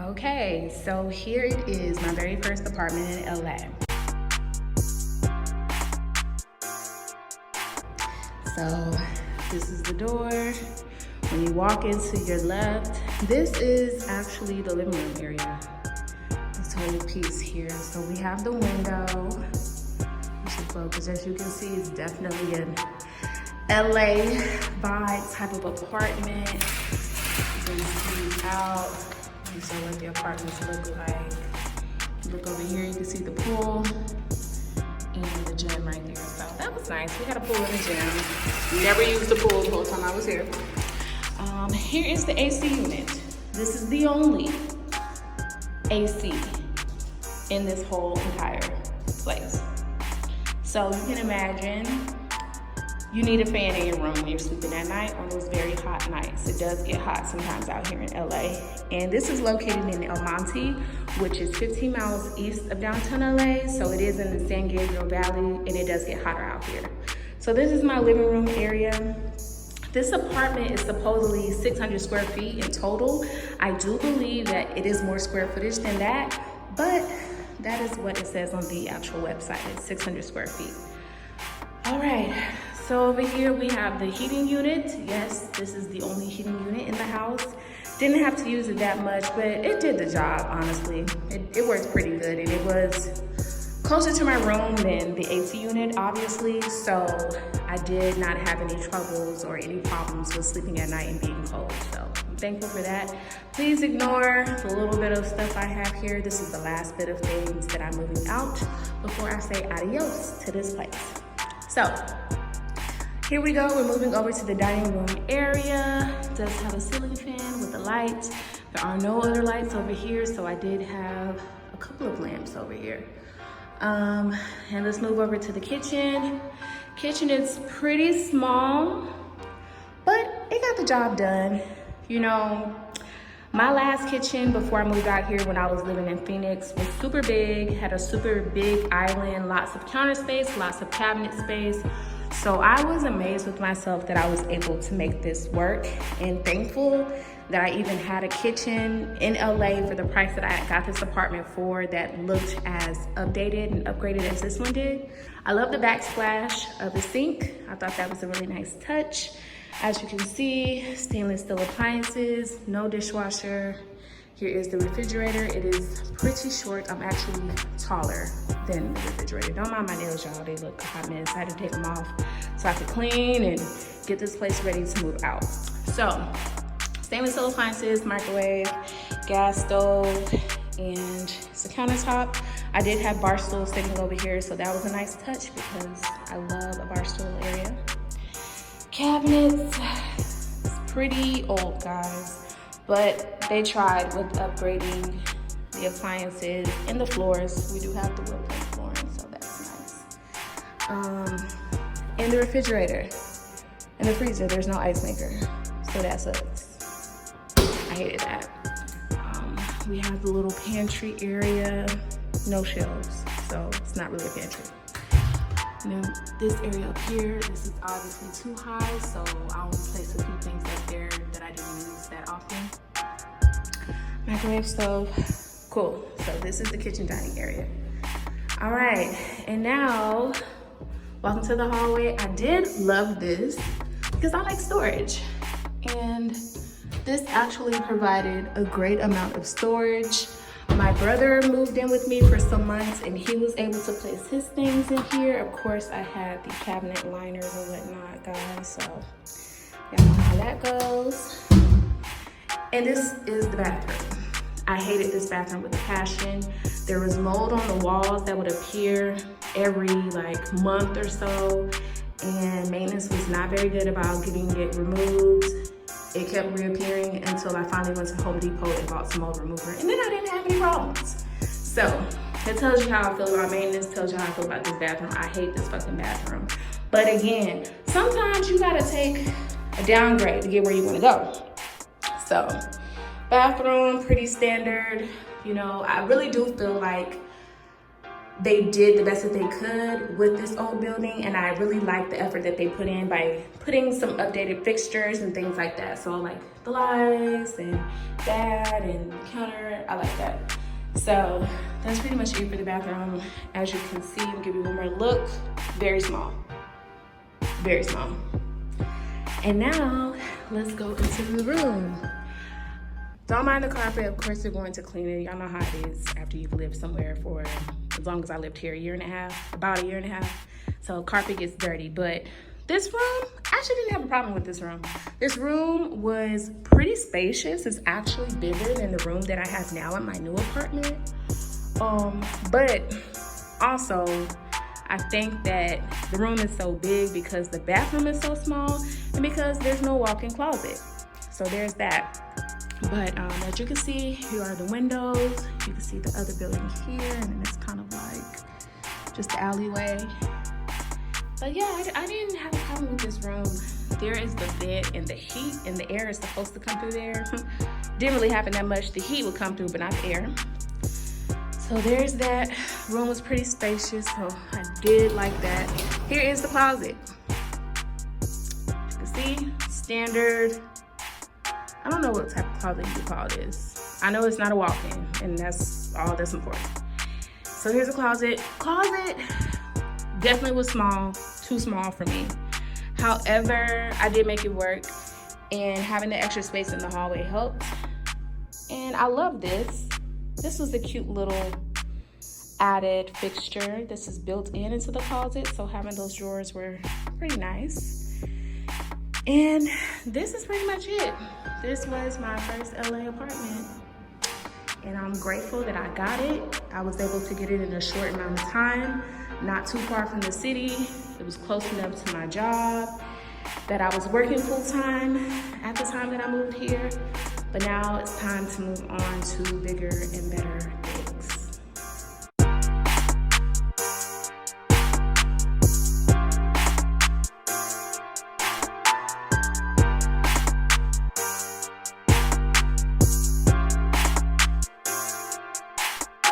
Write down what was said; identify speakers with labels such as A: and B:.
A: Okay, so here it is, my very first apartment in LA. So this is the door. When you walk in to your left, this is actually the living room area. This whole piece here. So we have the window. You should focus. As you can see, it's definitely an LA vibe type of apartment. You can see out. So what the apartments look like. Look over here, you can see the pool and the gym right there. So that was nice. We had a pool in the gym. Never used the pool the whole time I was here. Here is the AC unit. This is the only AC in this whole entire place. So you can imagine you need a fan in your room when you're sleeping at night on those very hot nights. It does get hot sometimes out here in LA. And this is located in El Monte, which is 15 miles east of downtown LA. So it is in the San Gabriel Valley, and it does get hotter out here. So this is my living room area. This apartment is supposedly 600 square feet in total. I do believe that it is more square footage than that, but that is what it says on the actual website. It's 600 square feet. All right. So over here we have the heating unit. Yes, this is the only heating unit in the house. Didn't have to use it that much, but it did the job, honestly. It worked pretty good, and it was closer to my room than the AC unit, obviously. So I did not have any troubles or any problems with sleeping at night and being cold. So I'm thankful for that. Please ignore the little bit of stuff I have here. This is the last bit of things that I'm moving out before I say adios to this place. So here we go, we're moving over to the dining room area. It does have a ceiling fan with a light. There are no other lights over here, so I did have a couple of lamps over here. And let's move over to the kitchen. Kitchen is pretty small, but it got the job done. You know, my last kitchen before I moved out here when I was living in Phoenix was super big, had a super big island, lots of counter space, lots of cabinet space. So I was amazed with myself that I was able to make this work, and thankful that I even had a kitchen in LA for the price that I got this apartment for that looked as updated and upgraded as this one did. I love the backsplash of the sink. I thought that was a really nice touch. As you can see, stainless steel appliances, no dishwasher. Here is the refrigerator. It is pretty short. I'm actually taller than the refrigerator. Don't mind my nails, y'all. They look a hot mess. I had to take them off so I could clean and get this place ready to move out. So, stainless steel appliances, microwave, gas stove, and it's a countertop. I did have bar stools sitting over here, so that was a nice touch because I love a bar stool area. Cabinets, it's pretty old, guys. But they tried with upgrading the appliances and the floors. We do have the wood plank flooring, so that's nice. And the refrigerator and the freezer, there's no ice maker, so that sucks. I hated that. We have the little pantry area, no shelves, so it's not really a pantry. Now, this area up here, this is obviously too high, so I only place a few things up there that I didn't use that often. Microwave stove, cool. So this is the kitchen dining area. All right, and now, welcome to the hallway. I did love this because I like storage. And this actually provided a great amount of storage. My brother moved in with me for some months and he was able to place his things in here. Of course, I had the cabinet liners and whatnot, guys, so y'all know how that goes. And this is the bathroom. I hated this bathroom with a passion. There was mold on the walls that would appear every month or so, and maintenance was not very good about getting it removed. It kept reappearing until I finally went to Home Depot and bought some mold remover, and then I didn't have any problems. So it tells you how I feel about maintenance, tells you how I feel about this bathroom. I hate this fucking bathroom. But again, sometimes you gotta take a downgrade to get where you wanna go. So bathroom, pretty standard. You know, I really do feel like they did the best that they could with this old building, and I really like the effort that they put in by putting some updated fixtures and things like that. So like the lights and that and the counter, I like that. So that's pretty much it for the bathroom. As you can see, I'll give you one more look. Very small, very small. And now let's go into the room. Don't mind the carpet. Of course, you're going to clean it. Y'all know how it is after you've lived somewhere for as long as I lived here, about a year and a half. So carpet gets dirty, but this room, I actually didn't have a problem with this room. This room was pretty spacious. It's actually bigger than the room that I have now in my new apartment. But also, I think that the room is so big because the bathroom is so small and because there's no walk-in closet. So there's that. But as you can see, here are the windows. You can see the other building here, and then it's kind of like just the alleyway. But yeah, I didn't have a problem with this room. There is the vent and the heat, and the air is supposed to come through there. Didn't really happen that much. The heat would come through, but not the air. So there's that. Room was pretty spacious, so I did like that. Here is the closet. You can see, standard. I don't know what type of closet you would call this. I know it's not a walk-in, and that's all that's important. So here's a closet. Closet definitely was small, too small for me. However, I did make it work, and having the extra space in the hallway helped. And I love this. This was a cute little added fixture. This is built into the closet, so having those drawers were pretty nice. And this is pretty much it. This was my first LA apartment, and I'm grateful that I got it. I was able to get it in a short amount of time, not too far from the city. It was close enough to my job that I was working full-time at the time that I moved here. But now it's time to move on to bigger and better